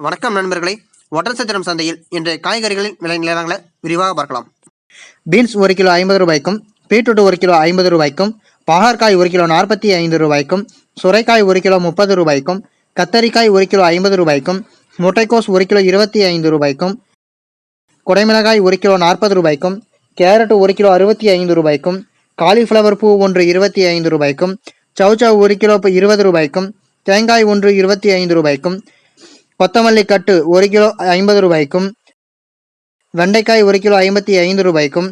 வணக்கம் நண்பர்களே, ஒட்டன்சத்திரம் சந்தையில் இன்றைய காய்கறிகளின் விலை நிலவரங்களை விரிவாக பார்க்கலாம். பீன்ஸ் 1 கிலோ 50 ரூபாய்க்கும், பீட்ரூட் 1 கிலோ 50 ரூபாய்க்கும், பாகற்காய் 1 கிலோ 45 ரூபாய்க்கும், சுரைக்காய் 1 கிலோ 30 ரூபாய்க்கும், கத்தரிக்காய் 1 கிலோ 50 ரூபாய்க்கும், முட்டைக்கோஸ் 1 கிலோ 25 ரூபாய்க்கும், குடைமிளகாய் 1 கிலோ 40 ரூபாய்க்கும், கேரட் 1 கிலோ 65 ரூபாய்க்கும், காலிஃப்ளவர் பூ 1 25 ரூபாய்க்கும், சவுச்சவ் 1 கிலோ 20 ரூபாய்க்கும், தேங்காய் 1 25 ரூபாய்க்கும், கொத்தமல்லி கட்டு 1 கிலோ 50 ரூபாய்க்கும், வெண்டைக்காய் 1 கிலோ 55 ரூபாய்க்கும்,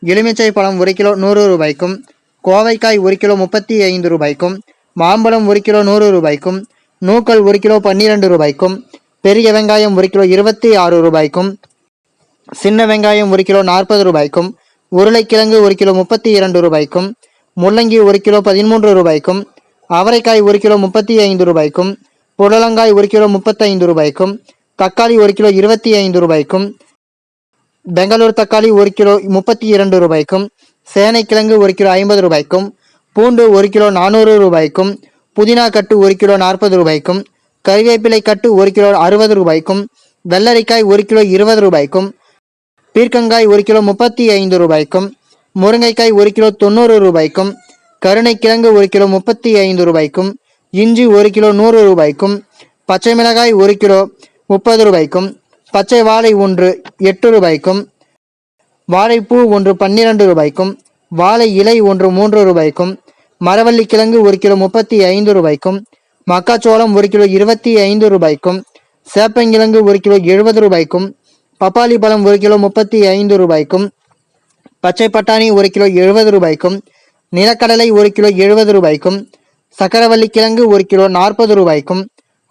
எலுமிச்சை பழம் 1 கிலோ 100 ரூபாய்க்கும், கோவைக்காய் 1 கிலோ 35 ரூபாய்க்கும், மாம்பழம் 1 கிலோ 100 ரூபாய்க்கும், நூக்கல் 1 கிலோ 12 ரூபாய்க்கும், பெரிய வெங்காயம் 1 கிலோ 26 ரூபாய்க்கும், சின்ன வெங்காயம் 1 கிலோ 40 ரூபாய்க்கும், உருளைக்கிழங்கு 1 கிலோ 32 ரூபாய்க்கும், முள்ளங்கி 1 கிலோ 13 ரூபாய்க்கும், அவரைக்காய் 1 கிலோ 35 ரூபாய்க்கும், புடலங்காய் 1 கிலோ 35 ரூபாய்க்கும், தக்காளி 1 கிலோ 25 ரூபாய்க்கும், பெங்களூர் தக்காளி 1 கிலோ 32 ரூபாய்க்கும், சேனைக்கிழங்கு 1 கிலோ 50 ரூபாய்க்கும், பூண்டு 1 கிலோ 400 ரூபாய்க்கும், புதினா கட்டு 1 கிலோ 40 ரூபாய்க்கும், கறிவேப்பிலை கட்டு 1 கிலோ 60 ரூபாய்க்கும், வெள்ளரிக்காய் 1 கிலோ 20 ரூபாய்க்கும், பீர்க்கங்காய் 1 கிலோ 35 ரூபாய்க்கும், முருங்கைக்காய் 1 கிலோ 90 ரூபாய்க்கும், கருணைக்கிழங்கு 1 கிலோ 35 ரூபாய்க்கும், இஞ்சி 1 கிலோ 100 ரூபாய்க்கும், பச்சை மிளகாய் 1 கிலோ 30 ரூபாய்க்கும், பச்சை வாழை 1 8 ரூபாய்க்கும், வாழைப்பூ 1 12 ரூபாய்க்கும், வாழை இலை 1 3 ரூபாய்க்கும், மரவள்ளி கிழங்கு 1 கிலோ 35 ரூபாய்க்கும், மக்காச்சோளம் 1 கிலோ 25 ரூபாய்க்கும், சேப்பங்கிழங்கு 1 கிலோ 70 ரூபாய்க்கும், பப்பாளி பழம் 1 கிலோ 35 ரூபாய்க்கும், பச்சை பட்டாணி 1 கிலோ 70 ரூபாய்க்கும், நிலக்கடலை 1 கிலோ 70 ரூபாய்க்கும், சக்கரவள்ளி கிழங்கு 1 கிலோ 40 ரூபாய்க்கும்,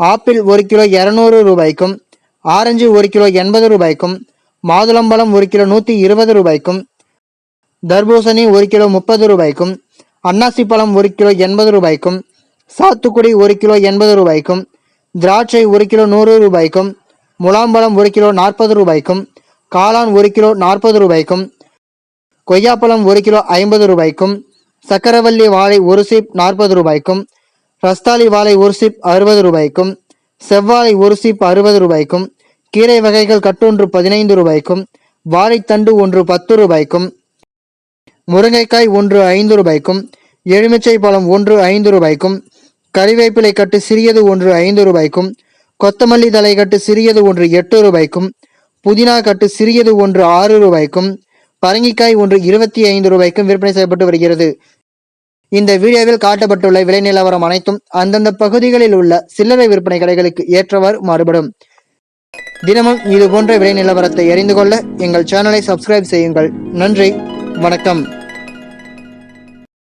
ஆப்பிள் 1 கிலோ 200 ரூபாய்க்கும், ஆரஞ்சு 1 கிலோ 80 ரூபாய்க்கும், மாதுளம்பழம் 1 கிலோ 120 ரூபாய்க்கும், தர்பூசணி 1 கிலோ 30 ரூபாய்க்கும், அன்னாசி பழம் 1 கிலோ 80 ரூபாய்க்கும், சாத்துக்குடி 1 கிலோ 80 ரூபாய்க்கும், திராட்சை 1 கிலோ 100 ரூபாய்க்கும், முலாம்பழம் 1 கிலோ 40 ரூபாய்க்கும், காளான் 1 கிலோ 40 ரூபாய்க்கும், கொய்யாப்பழம் 1 கிலோ 50 ரூபாய்க்கும், சக்கரவள்ளி வாழை 1 சீப் 40 ரூபாய்க்கும், ரஸ்தாலி வாழை 1 சீப் 60 ரூபாய்க்கும், செவ்வாழை 1 சீப் 60 ரூபாய்க்கும், கீரை வகைகள் கட்டொன்று 15 ரூபாய்க்கும், வாழைத்தண்டு 1 10 ரூபாய்க்கும், முருங்கைக்காய் 1 5 ரூபாய்க்கும், எலுமிச்சை பழம் 1 5 ரூபாய்க்கும், கறிவேப்பிலை கட்டு சிறியது 1 5 ரூபாய்க்கும், கொத்தமல்லி தலை கட்டு சிறியது 1 8 ரூபாய்க்கும், புதினா கட்டு சிறியது 1 6 ரூபாய்க்கும், பரங்கிக்காய் 1 25 ரூபாய்க்கும் விற்பனை செய்யப்பட்டு வருகிறது. இந்த வீடியோவில் காட்டப்பட்டுள்ள விலை நிலவரம் அனைத்தும் அந்தந்த பகுதிகளில் உள்ள சில்லறை விற்பனை கடைகளுக்கு ஏற்றவாறு மாறுபடும். தினமும் இது போன்ற விலை நிலவரத்தை அறிந்து கொள்ள எங்கள் சேனலை சப்ஸ்கிரைப் செய்யுங்கள். நன்றி, வணக்கம்.